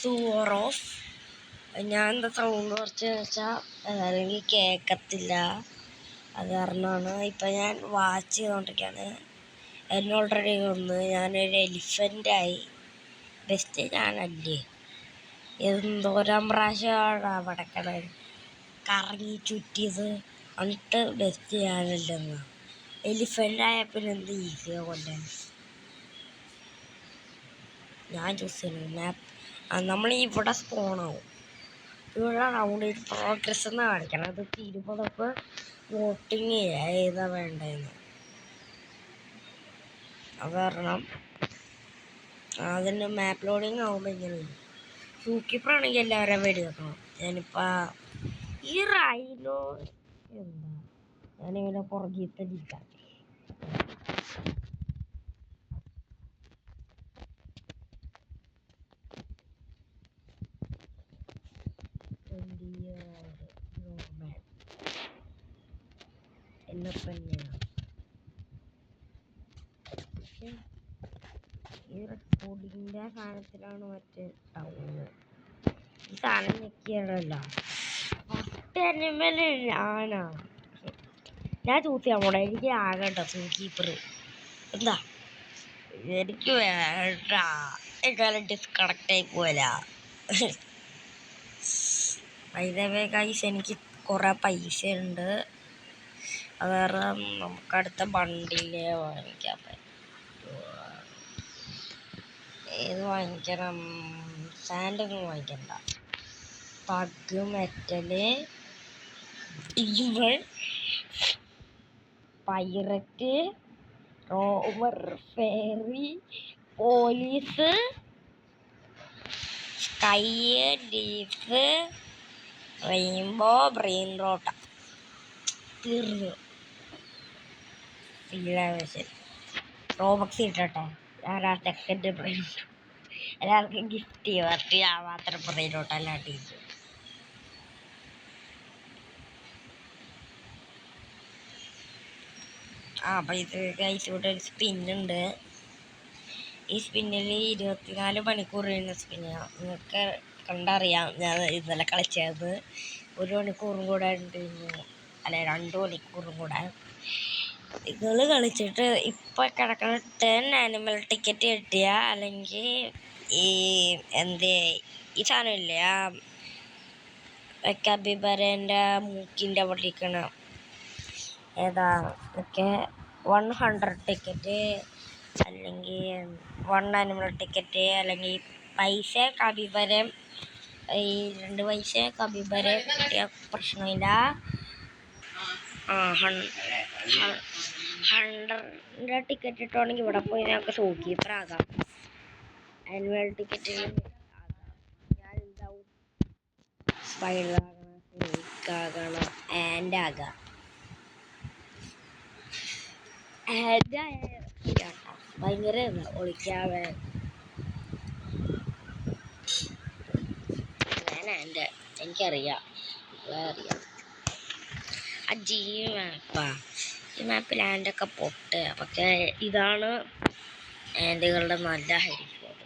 സൂവർ of. ഞാൻ എന്താ sound കുറച്ച് വെച്ചാൽ അല്ലെങ്കിൽ കേൾക്കത്തില്ല. അത് കാരണമാണ് ഇപ്പം ഞാൻ വാച്ച് ചെയ്തുകൊണ്ടിരിക്കുകയാണ്. എന്നെ ഓൾറെഡി ഒന്ന് ഞാനൊരു എലിഫൻ്റായി. ബെസ്റ്റ് ഞാനല്ലേ? എന്തോരം പ്രാവശ്യമാണ് അവിടെ കറങ്ങി ചുറ്റിയത്. എന്നിട്ട് ബെസ്റ്റ് ഞാനല്ലെന്ന്. എലിഫൻ്റായ പിന്നെ എന്ത് ഈസിയാണ് കൊല്ലാൻ. ഞാൻ ചൂസ് ചെയ്യുന്നു മാപ്പ്. നമ്മൾ ഇവിടെ സ്പോണാവും. ഇവിടെ റൗണ്ടിൽ പ്രോഗ്രസ് എന്ന് കാണിക്കണം. അത് തീരുമ്പോഴൊക്കെ വോട്ടിങ് ചെയ്യുക ഏതാ വേണ്ടതെന്ന്. അത് കാരണം അതിൻ്റെ മാപ്പ് ലോഡിങ് ആകുമ്പോൾ ഇങ്ങനെ സൂക്കീപ്പറാണെങ്കിൽ എല്ലാവരും വെടി വെക്കണം. ഞാനിപ്പോൾ ഈ റൈനോ എന്താ ഞാനിങ്ങനെ പുറകിൽ ഇരിക്കാം. എന്നെ തന്നെയാണ് ഈ റെക്കോർഡിങ്ങിൻ്റെ സാധനത്തിലാണ് മറ്റേ ടൗണ്. ഈ സാധനം ഞെക്കിയതല്ല. ഫസ്റ്റ് അനിമല് ഞാനാണ്. ഞാൻ ചൂസ് ചെയ്യാൻ പോണേ. എനിക്ക് ആകണ്ട സൂക്കീപ്പർ. എന്താ എനിക്ക് വേണ്ട. എക്കാലം ഡിസ്കണക്റ്റ് ആയി പോല. വൈദവേ ഗൈസ്, എനിക്ക് കുറേ പൈസ ഉണ്ട്. അത് കാരണം നമുക്കടുത്ത ബണ്ടിലേ വാങ്ങിക്കാൻ പറ്റും. ഏത് വാങ്ങിക്കണം? സാൻഡൊന്നും വാങ്ങിക്കണ്ട. Pug, metal, evil, pirate, rover, fairy, police, sky, leaf, rainbow, brain rot. തീർന്നു. റോബക്സ് ഇട്ടട്ടെ. ഞാൻ ആ സെക്കൻഡ് ബ്രെയിൻ എല്ലാവർക്കും ഗിഫ്റ്റ് ചെയ്യുക. ഞാൻ മാത്രം ബ്രെയിൻ റോട്ട അല്ലാണ്ട് ചെയ്തു. അപ്പം ഇത് കഴിച്ച് ഇവിടെ ഒരു സ്പിന്നുണ്ട്. ഈ സ്പിന്നിൽ 24 മണിക്കൂർ കഴിയുന്ന സ്പിന്നാണ്. നിങ്ങൾക്ക് കണ്ടറിയാം. ഞാൻ ഇന്നലെ കളിച്ചത് 1 മണിക്കൂറും കൂടെ ഉണ്ട്. അല്ലെ 2 മണിക്കൂറും കൂടെ. നിങ്ങൾ കളിച്ചിട്ട് ഇപ്പം കിടക്കുന്ന 10 ആനിമൽ ടിക്കറ്റ് കിട്ടിയ അല്ലെങ്കിൽ ഈ ഈ സാധനമില്ലേ ആ കബിബരേൻ്റെ മൂക്കിൻ്റെ അവിടെ ഇരിക്കണം ഏതാ ഒക്കെ 100 ടിക്കറ്റ് അല്ലെങ്കിൽ 1 ആനിമൽ ടിക്കറ്റ് അല്ലെങ്കിൽ പൈസ കബിബരം ഈ 2 പൈസ കബിബരം കിട്ടിയ പ്രശ്നമില്ല. 100 ടിക്കറ്റ് ഇട്ടുവാണെങ്കിൽ ഇവിടെ പോയി ഞങ്ങൾക്ക് ഷോക്കീപ്പർ ആകാം. ആനുവൽ ടിക്കറ്റ് ഞാൻ എന്താവും? സ്പൈഡർ ആകണം, സ്നേക്ക് ആകണം, ആൻഡ് ആകാം. ആൻഡ് ഭയങ്കര ഒളിക്കാവേ. ഞാൻ ആൻഡ് എനിക്കറിയാം. അറിയാം. ആ ജി മാപ്പാ. ഈ മാപ്പിൽ ആൻഡൊക്കെ പൊട്ട്. പക്ഷേ ഇതാണ് ആൻഡുകളുടെ നല്ല ഹൈഡ് സ്പോട്ട്.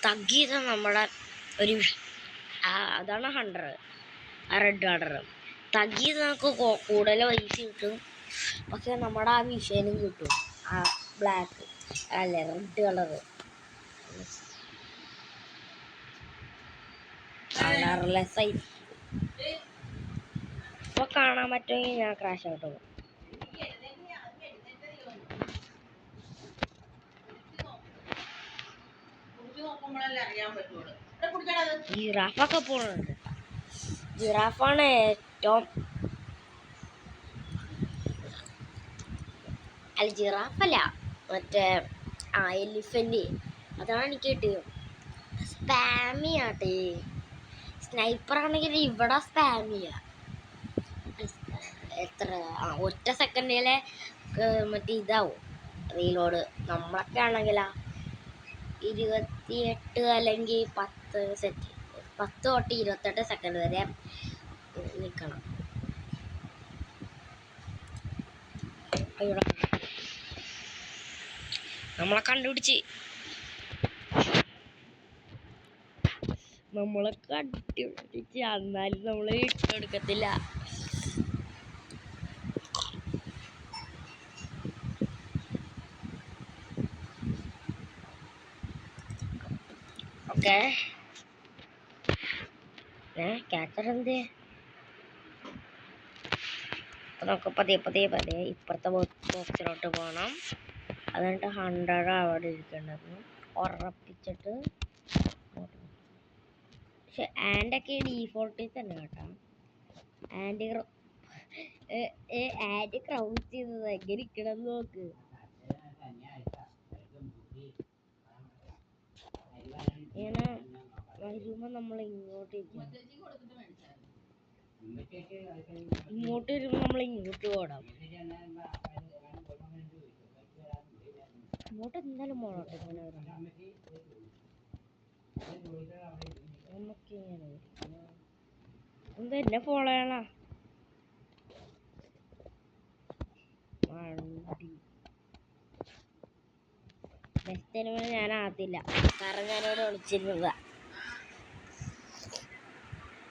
തഗ്ഗീത നമ്മളെ ഒരു അതാണ് 100 ആ റെഡ് കളർ. തഗ്ഗീത് നമുക്ക് കൂടുതൽ പൈസ കിട്ടും. പക്ഷെ നമ്മുടെ ആ വിഷനും കിട്ടും. ആ ബ്ലാക്ക് അല്ലേ റെഡ് കളറ് കളർലെസ് ആയി. ഇപ്പോൾ കാണാൻ പറ്റുമെങ്കിൽ ഞാൻ ക്രാഷ് ഔട്ട് പോകും. ജിറാഫൊക്കെ പോകുന്നുണ്ട്. ജിറാഫാണ് ഏറ്റവും അല്ല ജിറാഫല്ല മറ്റേ എലിഫന്റ്. അതാണ് എനിക്ക് കിട്ടിയത്. സ്പാമിയാട്ടെ. സ്നൈപ്പർ ആണെങ്കിൽ ഇവിടെ സ്പാമിയ. എത്ര ഒറ്റ സെക്കൻഡിലെ മറ്റേ ഇതാവും റീലോഡ്. നമ്മളൊക്കെ ആണെങ്കിലാ 28 അല്ലെങ്കിൽ 10 തൊട്ട് 28 സെക്കൻഡ് വരെ നിൽക്കണം. നമ്മളെ കണ്ടുപിടിച്ച് നമ്മളൊക്കെ അടിപൊളിച്ച് എന്നാലും നമ്മള് ഇട്ടെടുക്കത്തില്ല. ഓക്കെ ക്യാച്ചർ എന്ത് നമുക്ക് പതിയെ പതിയെ പതിയെ ഇപ്പുറത്തെ ബോക്സിലോട്ട് പോകണം. അതുകൊണ്ട് 100 അവിടെ ഇരിക്കേണ്ടത് ഉറപ്പിച്ചിട്ട്. പക്ഷെ ആൻഡൊക്കെ ഡീഫോൾട്ടിൽ തന്നെ കേട്ടോ. ആൻഡ് ക്രൗച്ച് ചെയ്തത് എങ്ങനെ ഇരിക്കണം നോക്ക്. ഇങ്ങനെ വരുമ്പോ നമ്മൾ ഇങ്ങോട്ട് വരുമ്പോ നമ്മൾ ഇങ്ങോട്ട് പോകണം. ഇങ്ങോട്ട് എന്തായാലും പോകട്ടെ. ഇങ്ങനെ നമുക്ക് ഇങ്ങനെ എന്താ എന്നെ ഫോളോ ചെയ്യണ വണ്ടി ബെസ്റ്റ് ഞാൻ ആകത്തില്ല. കാരണം ഞാനോട് വിളിച്ചിരുന്നതാ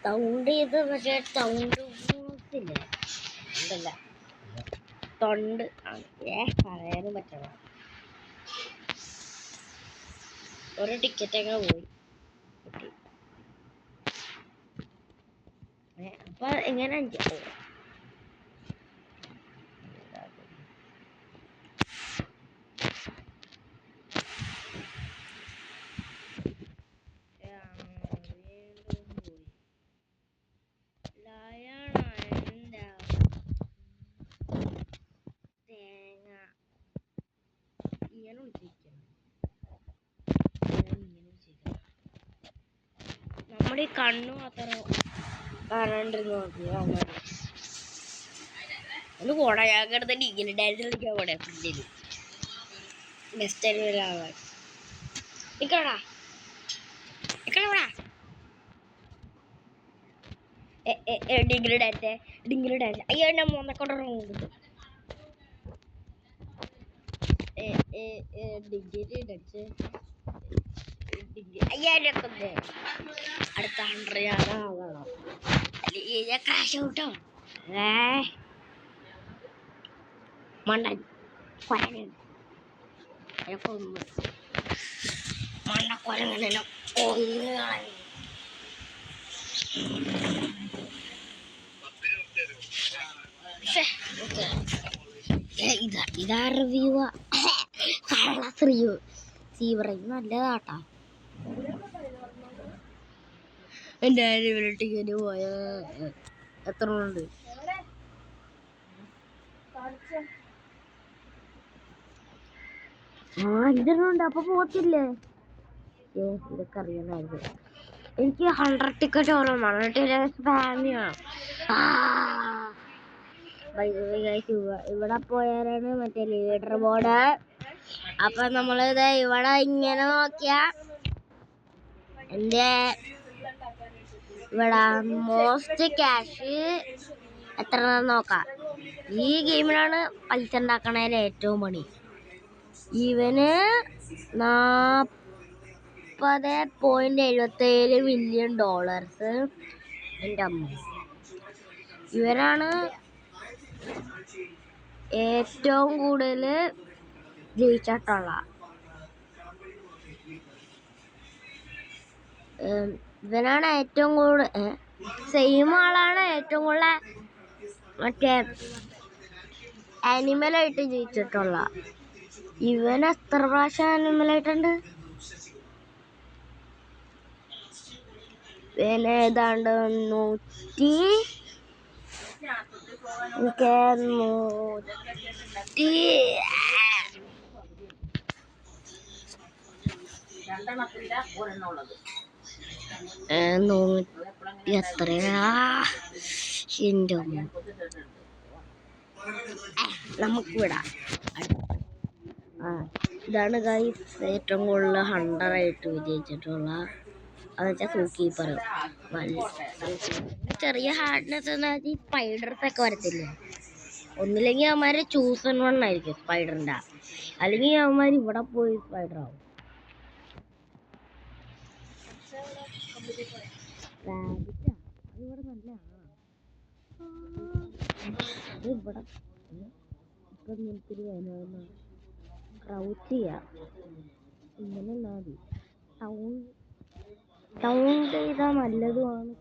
സൗണ്ട് ചെയ്ത്. പക്ഷെ സൗണ്ട് ഇല്ലേ ഉണ്ടല്ല തൊണ്ട് പറയാനും പറ്റണം. ഒരു ടിക്കറ്റൊക്കെ പോയി. അപ്പൊ എങ്ങനെ തേങ്ങ ഇങ്ങനെ നമ്മുടെ ഈ കണ്ണു മാത്രം കാണാണ്ടിരുന്നു നോക്കി. ഒന്ന് പോടാ. ഞാൻ കിടന്നിട്ട് ഇങ്ങനെ ഡാൻസ് കളിക്കാൻ പോടെ പിന്നില് ബെസ്റ്റ് ഒരാളാണ്. നിക്കടാ നിക്കടാ ഡിഗ്രി ഡാൻസ് അയ്യോ എന്നെ മോന്നെക്കൊണ്ടിറങ്ങുന്നുണ്ട്. ഡിഗ്രി ഡാൻസ് അയ്യായിരൊക്കെ അടുത്ത 100 ആവണം. കാശ് കിട്ടോ മണ്ണൻ കൊരങ്ങൻ കൊന്ന് മണ്ണക്കൊരങ്ങനെല്ലാം കൊന്ന് കളഞ്ഞു. ഇതാ റിവ്യൂ സീവറയും നല്ലതാട്ടാ. എൻ്റെ ടിക്കറ്റ് പോയ എത്ര ഉണ്ട്? ഇതുണ്ട്. അപ്പൊ പോത്തില്ലേ? ഇതൊക്കെ അറിയാനായിരുന്നു. എനിക്ക് 100 ടിക്കറ്റ് ഓർമ്മയാണ്. ഫാമിലിയാണ്. ഇവിടെ പോയാലാണ് മറ്റേ ലീഡർ ബോർഡ്. അപ്പൊ നമ്മളിത് ഇവിടെ ഇങ്ങനെ നോക്കിയാ എന്റെ ഇവിടെ മോസ്റ്റ് ക്യാഷ് എത്ര നോക്കാം. ഈ ഗെയിമിലാണ് പൈസ ഉണ്ടാക്കണേൽ ഏറ്റവും പണി. ഇവന് 40.77 മില്യൺ ഡോളേഴ്സ്. എൻ്റെ അമ്മ ഇവനാണ് ഏറ്റവും കൂടുതൽ ജയിച്ചിട്ടുള്ള. ഇവനാണ് ഏറ്റവും കൂടുതൽ സെയിം ആളാണ് ഏറ്റവും കൂടുതൽ മറ്റേ ആനിമലായിട്ട് ജയിച്ചിട്ടുള്ള. ഇവൻ എത്ര പ്രാവശ്യം ആനിമലായിട്ടുണ്ട്? ഇവന് ഏതാണ്ട് 100 എത്രയാ എൻ്റെ നമുക്ക് വിടാം. ഇതാണ് ഗൈസ് ഏറ്റവും കൂടുതൽ 100 ആയിട്ട് വിജയിച്ചിട്ടുള്ള. അത് വെച്ചാൽ സൂക്കീപ്പർ. ചെറിയ ഹാർഡ്നെസ് ഈ സ്പൈഡർസ് ഒക്കെ വരത്തില്ലേ. ഒന്നില്ലെങ്കിൽ അവന്മാര് ചൂസൺ വണ്ണായിരിക്കും സ്പൈഡറിൻ്റെ, അല്ലെങ്കിൽ അവന്മാർ ഇവിടെ പോയി സ്പൈഡർ ആവും. റാബിറ്റാ അതിവിടെ നല്ലതാണ്. ഇവിടെ ഇപ്പം എനിക്കൊരു വേദന ക്രൗച്ച് ചെയ്യാം. ഇങ്ങനെ മതി. ടൗൺ ചെയ്താൽ നല്ലതുമാണ്.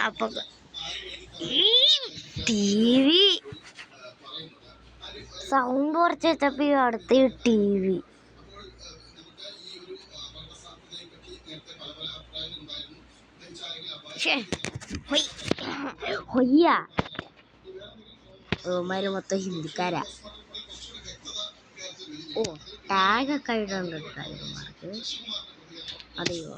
അപ്പൊ TV സൗണ്ട് കുറച്ച് വെച്ചപ്പോ അടുത്ത TV ഹൊയ്യ മൊത്തം ഹിന്ദിക്കാരാ. ഓ ടാഗൊക്കെ ആയിട്ടുണ്ട് ഡ്രൈവർമാർക്ക്. അതെയോ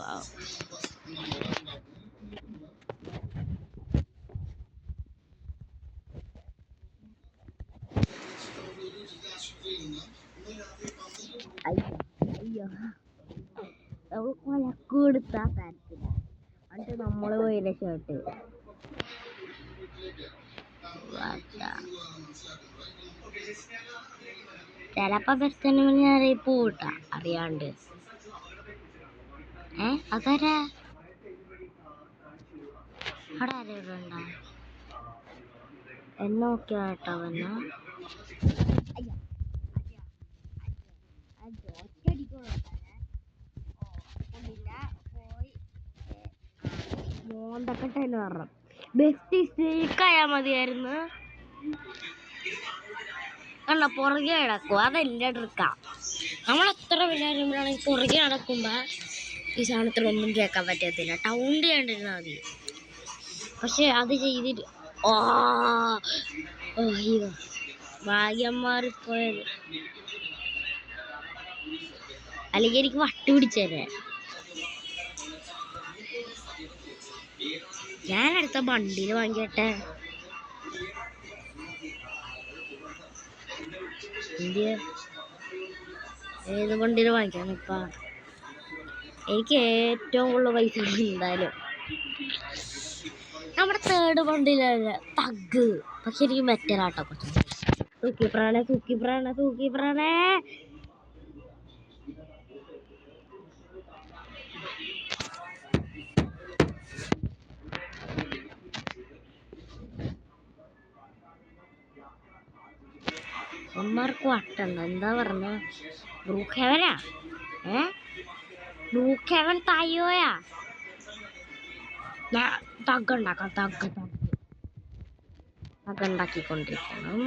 അയ്യോ നമ്മൾ കൊലക്ക് കൊടുത്താ തരത്തില്ല. എന്നിട്ട് നമ്മള് പോയി രക്ഷപ്പെട്ട് ചിലപ്പോ ബസ് സ്റ്റാൻഡിൽ ഞാൻ പോട്ടാ അറിയാണ്ട്. അതാരാ അവിടെ ആരോണ്ട എന്നൊക്കെ കേട്ടോ പിന്നെ മോന്തക്കെട്ടേന്ന് പറഞ്ഞു. ബെസ്റ്റ് സ്റ്റേക്കായാ മതിയായിരുന്നു. കണ്ട പുറകെ കിടക്കും. അതെന്റെ ട്രിക്കാ. നമ്മളെത്ര വിചാരിക്കുമ്പോഴാണെങ്കിൽ പുറകെ നടക്കുമ്പോ ഈ സാധനത്തിലൊന്നും കേൾക്കാൻ പറ്റത്തില്ല. ടൗൺ ചെയ്യേണ്ടിരുന്നാൽ മതി. പക്ഷെ അത് ചെയ്തിട്ട് അയ്യോ ഭാഗ്യം മാറിപ്പോയത്. അല്ലെങ്കിൽ എനിക്ക് വട്ട് പിടിച്ചേരെ. ഞാനടുത്ത വണ്ടിയിൽ വാങ്ങിക്കട്ടെ. ഏത് വണ്ടിയിൽ വാങ്ങിക്കാണ് ഇപ്പ? എനിക്ക് ഏറ്റവും കൂടുതൽ പൈസ എന്തായാലും നമ്മുടെ തേർഡ് വണ്ടിയിലല്ല തഗ്. പക്ഷെ എനിക്ക് മെറ്റലാട്ടോ കുറച്ച്. തൂക്കി പ്രാണേ അമ്മമാർക്ക് വട്ടുണ്ട്. എന്താ പറഞ്ഞ ബ്രൂക്ക് ഹെവൻ തായോയാ. ഞാൻ തഗ്ഗുണ്ടാക്കിക്കൊണ്ടിരിക്കണം.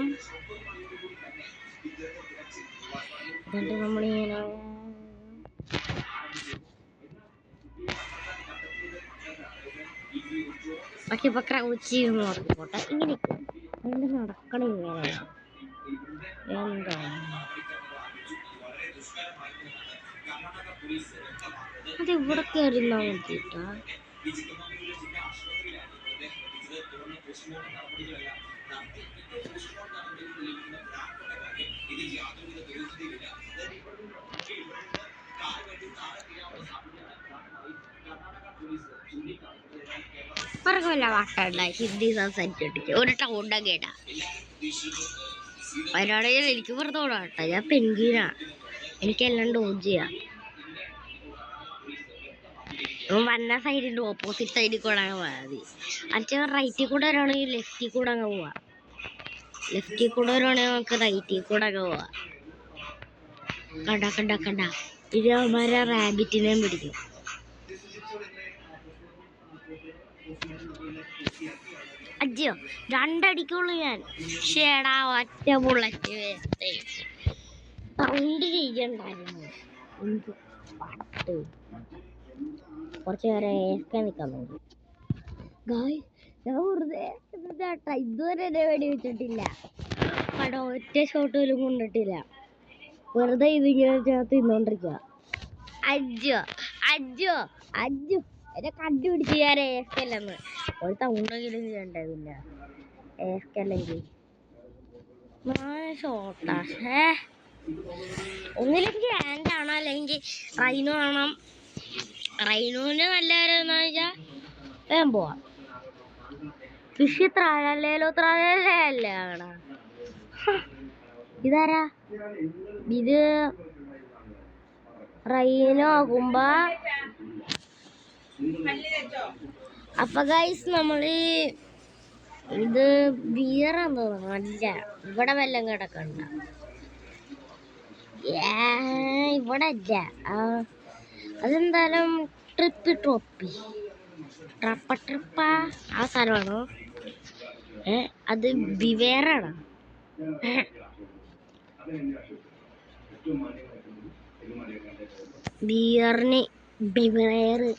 എന്നിട്ട് നമ്മളിങ്ങനെ പക്ഷെ ഇപ്പൊ ക്രൗച്ച് നോക്കിക്കോട്ടെ. ഇങ്ങനെ അതുകൊണ്ട് നടക്കണം. ഇങ്ങനെ എന്താ അത് ഇവിടെ കയറുന്ന നോക്കിട്ടാ. പറകല്ല വട്ടണ്ട ഹിന്ദി സംസാരിച്ചോട്ടിക്ക് ഒരു ടൗണ്ട കേട്ടാ. വയനാടയിൽ എനിക്ക് വെറുതെ ഓടാട്ടെ. ഞാൻ പെൻഗീനാ. എനിക്കെല്ലാം ഡോജ് ചെയ്യാം. വന്ന സൈഡിന്റെ ഓപ്പോസിറ്റ് സൈഡിൽ കൂടെ അങ്ങ് പോയാൽ മതി. അച്ഛൻ റൈറ്റിൽ കൂടെ വരാണെങ്കിൽ ലെഫ്റ്റിൽ കൂടെ അങ്ങ് പോവാ. ലെഫ്റ്റിൽ കൂടെ വരുവാണെങ്കിൽ നമുക്ക് റൈറ്റിൽ കൂടെ അങ്ങ് പോവാ. കണ്ട ഇരുമാരെ റാബിറ്റിനെയും പിടിക്കും. അജ്ജോ രണ്ടടിക്കുള്ളൂ ഞാൻ. ഷേടാ ഒറ്റ ബുള്ളറ്റ് വേസ്റ്റ്. സൗണ്ട് ചെയ്യണ്ടായിരുന്നു. എന്ത് പാട്ട്. കുറച്ച് നേരം ഏക്കെ നിൽക്കാൻ നോക്കി. ഞാൻ വെറുതെ ചേട്ടാ ഇതുവരെ എന്നെ വെടി വെച്ചിട്ടില്ല. പടം ഒറ്റ ഷോട്ട് പോലും കൊണ്ടിട്ടില്ല. വെറുതെ ഇതിങ്ങനെ തിന്നോണ്ടിരിക്കുക. അജ്ജോ അജ്ജോ അജ്ജോ എന്നെ കണ്ടുപിടിച്ച് ഞാൻ ഏക്കല്ലെന്ന്. ഒരു തൗണ്ടെങ്കിലും ചെയ്യണ്ടാവില്ല ഏക്കല്ലെങ്കിൽ. ഷോട്ടാ ഒന്നില്ലെങ്കിൽ ഹാൻഡ് ആണോ അല്ലെങ്കിൽ റൈനോ ആണോ. റൈനോന് നല്ല കാര്യമെന്ന് വെച്ചാൽ വേഗം പോവാം. ഫിഷ് ത്രഴല്ലേലോ ത്രഴല്ലേ അല്ലേ ആണ. ഇതാരാ ഇത്? റൈനോ ആകുമ്പോ അപ്പൊ ഗൈസ് നമ്മള് ഇത് ബിയറാന്ന് തോന്നുന്നു. അല്ല ഇവിടെ വല്ലതും കിടക്കണ്ട. ഇവിടെ അല്ല. അതെന്തായാലും ട്രിപ്പി ട്രിപ്പ ആ സ്ഥലമാണോ? അത് ബിവേറാണ്. ബിയറിന് ബിവേറ്